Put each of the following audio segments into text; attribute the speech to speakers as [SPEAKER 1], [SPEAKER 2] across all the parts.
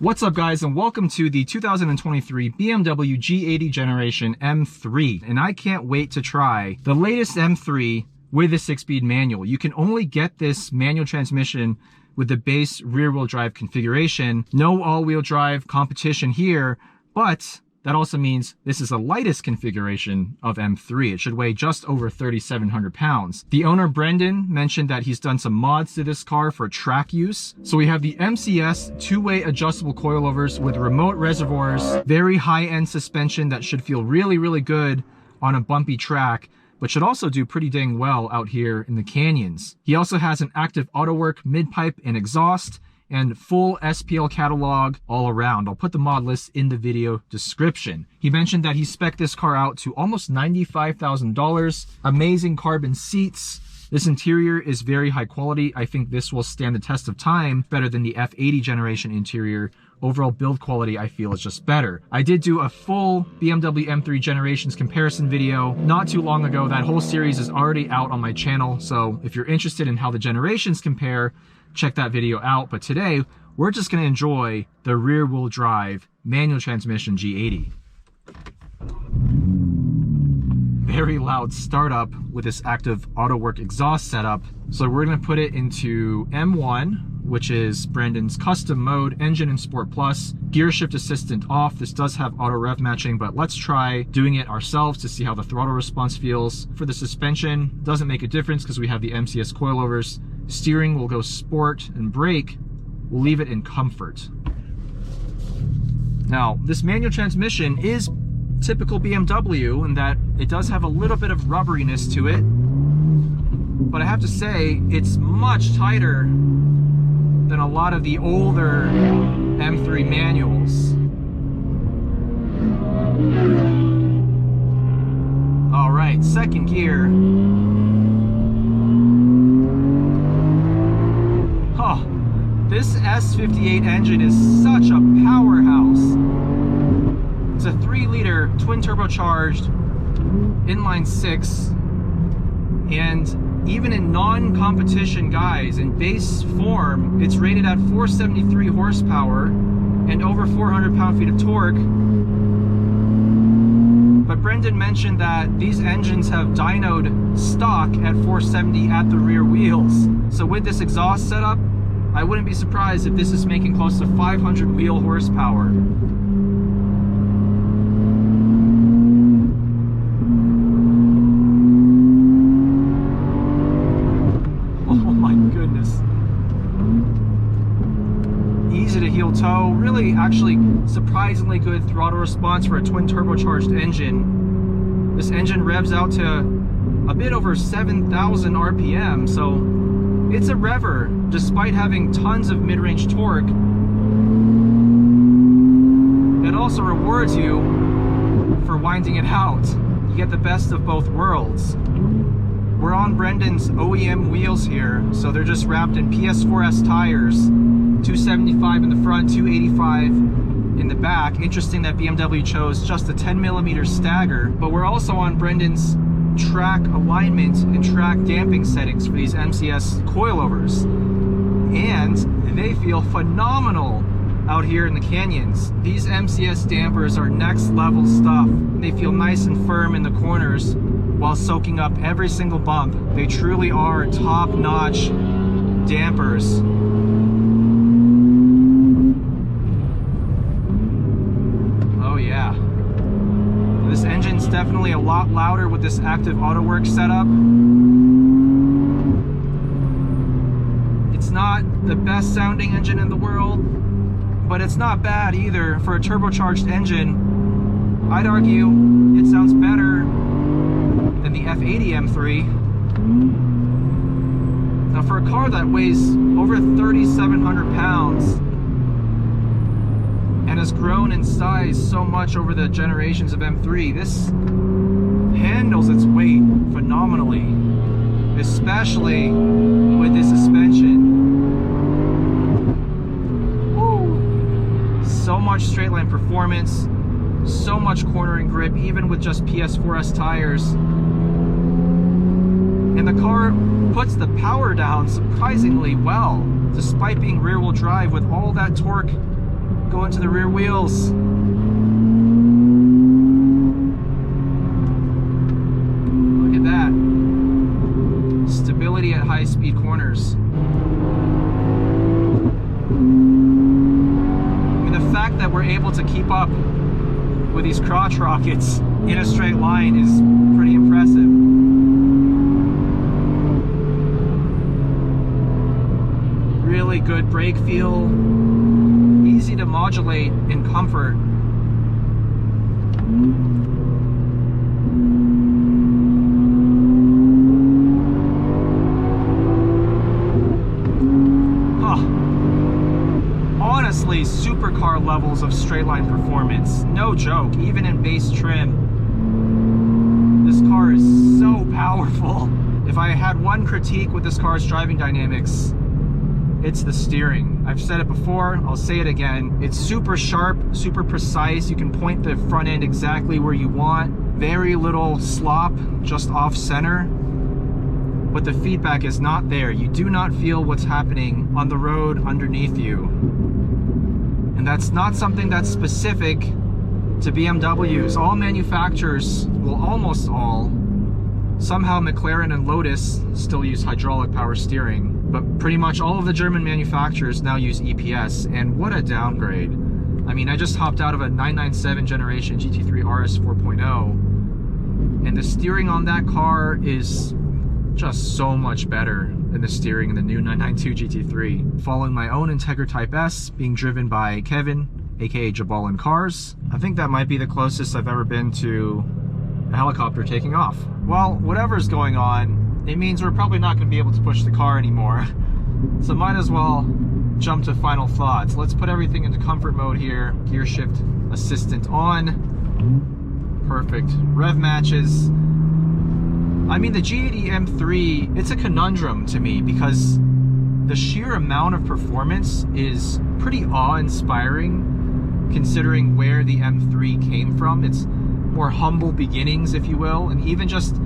[SPEAKER 1] What's up guys, and welcome to the 2023 BMW G80 Generation M3. And I can't wait to try the latest M3 with a 6-speed manual. You can only get this manual transmission with the base rear-wheel drive configuration. No all-wheel drive competition here, but that also means this is the lightest configuration of M3. It should weigh just over 3,700 pounds. The owner, Brendan, mentioned that he's done some mods to this car for track use. So we have the MCS two-way adjustable coilovers with remote reservoirs, very high-end suspension that should feel really, really good on a bumpy track, but should also do pretty dang well out here in the canyons. He also has an active Autowerke mid-pipe and exhaust, and full SPL catalog all around. I'll put the mod list in the video description. He mentioned that he spec'd this car out to almost $95,000. Amazing carbon seats. This interior is very high quality. I think this will stand the test of time better than the F80 generation interior. Overall build quality, I feel, is just better. I did do a full BMW M3 Generations comparison video not too long ago. That whole series is already out on my channel, so if you're interested in how the generations compare, check that video out. But today, we're just gonna enjoy the rear-wheel drive manual transmission G80. Very loud startup with this active Autowerke exhaust setup. So we're gonna put it into M1, which is Brendan's custom mode, engine and Sport Plus, gear shift assistant off. This does have auto rev matching, but let's try doing it ourselves to see how the throttle response feels. For the suspension, doesn't make a difference because we have the MCS coilovers. Steering will go sport, and brake will leave it in comfort. Now, this manual transmission is typical BMW in that it does have a little bit of rubberiness to it, but I have to say it's much tighter than a lot of the older M3 manuals. All right, second gear. Oh, this S58 engine is such a powerhouse. It's a 3-liter twin turbocharged inline 6, and even in non-competition guys, in base form, it's rated at 473 horsepower and over 400 pound-feet of torque. But Brendan mentioned that these engines have dynoed stock at 470 at the rear wheels. So with this exhaust setup, I wouldn't be surprised if this is making close to 500 wheel horsepower. Oh my goodness. Easy to heel toe. Really, actually, surprisingly good throttle response for a twin turbocharged engine. This engine revs out to a bit over 7,000 RPM, so it's a rever, despite having tons of mid-range torque. It also rewards you for winding it out. You get the best of both worlds. We're on Brendan's OEM wheels here, so they're just wrapped in PS4S tires, 275 in the front, 285 in the back. Interesting that BMW chose just a 10mm stagger, but we're also on Brendan's track alignment and track damping settings for these MCS coilovers, and they feel phenomenal out here in the canyons. These MCS dampers are next level stuff. They feel nice and firm in the corners while soaking up every single bump. They truly are top-notch dampers. Oh yeah. This engine's definitely a lot louder with this active Autowerke setup. It's not the best sounding engine in the world, but it's not bad either for a turbocharged engine. I'd argue it sounds better than the F80 M3. Now for a car that weighs over 3,700 pounds and has grown in size so much over the generations of M3, this handles its weight phenomenally, especially with this suspension. Woo. So much straight line performance, so much cornering grip, even with just PS4S tires. And the car puts the power down surprisingly well, despite being rear-wheel drive with all that torque Going to the rear wheels. Look at that. Stability at high speed corners. I mean, the fact that we're able to keep up with these crotch rockets in a straight line is pretty impressive. Really good brake feel, easy to modulate in comfort. Honestly, supercar levels of straight line performance, no joke, even in base trim. This car is so powerful. If I had one critique with this car's driving dynamics, it's the steering. I've said it before, I'll say it again. It's super sharp, super precise. You can point the front end exactly where you want. Very little slop, just off center. But the feedback is not there. You do not feel what's happening on the road underneath you. And that's not something that's specific to BMWs. All manufacturers, well, almost all, somehow McLaren and Lotus still use hydraulic power steering, but pretty much all of the German manufacturers now use EPS, and what a downgrade. I mean, I just hopped out of a 997 generation GT3 RS 4.0, and the steering on that car is just so much better than the steering in the new 992 GT3. Following my own Integra Type S, being driven by Kevin, aka Jabal in Cars. I think that might be the closest I've ever been to a helicopter taking off. Well, whatever's going on, it means we're probably not going to be able to push the car anymore. So might as well jump to final thoughts. Let's put everything into comfort mode here. Gear shift assistant on. Perfect. Rev matches. I mean, the G80 M3, it's a conundrum to me because the sheer amount of performance is pretty awe-inspiring considering where the M3 came from. It's more humble beginnings, if you will, and even just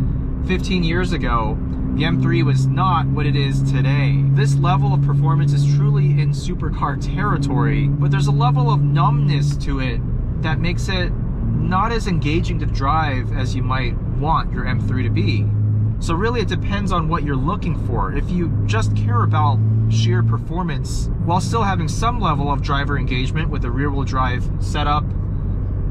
[SPEAKER 1] 15 years ago, the M3 was not what it is today. This level of performance is truly in supercar territory, but there's a level of numbness to it that makes it not as engaging to drive as you might want your M3 to be. So really it depends on what you're looking for. If you just care about sheer performance while still having some level of driver engagement with a rear-wheel drive setup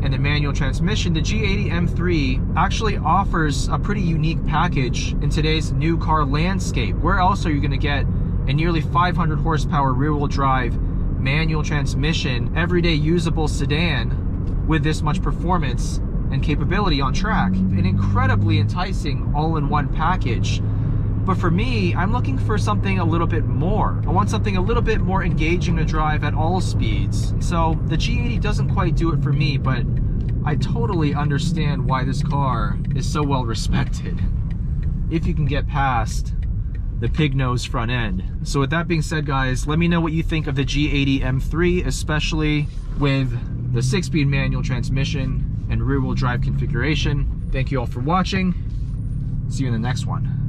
[SPEAKER 1] and a manual transmission, the G80 M3 actually offers a pretty unique package in today's new car landscape. Where else are you going to get a nearly 500 horsepower rear-wheel drive manual transmission, everyday usable sedan with this much performance and capability on track? An incredibly enticing all-in-one package. But for me, I'm looking for something a little bit more. I want something a little bit more engaging to drive at all speeds. So the G80 doesn't quite do it for me, but I totally understand why this car is so well respected, if you can get past the pig nose front end. So with that being said, guys, let me know what you think of the G80 M3, especially with the 6-speed manual transmission and rear-wheel drive configuration. Thank you all for watching. See you in the next one.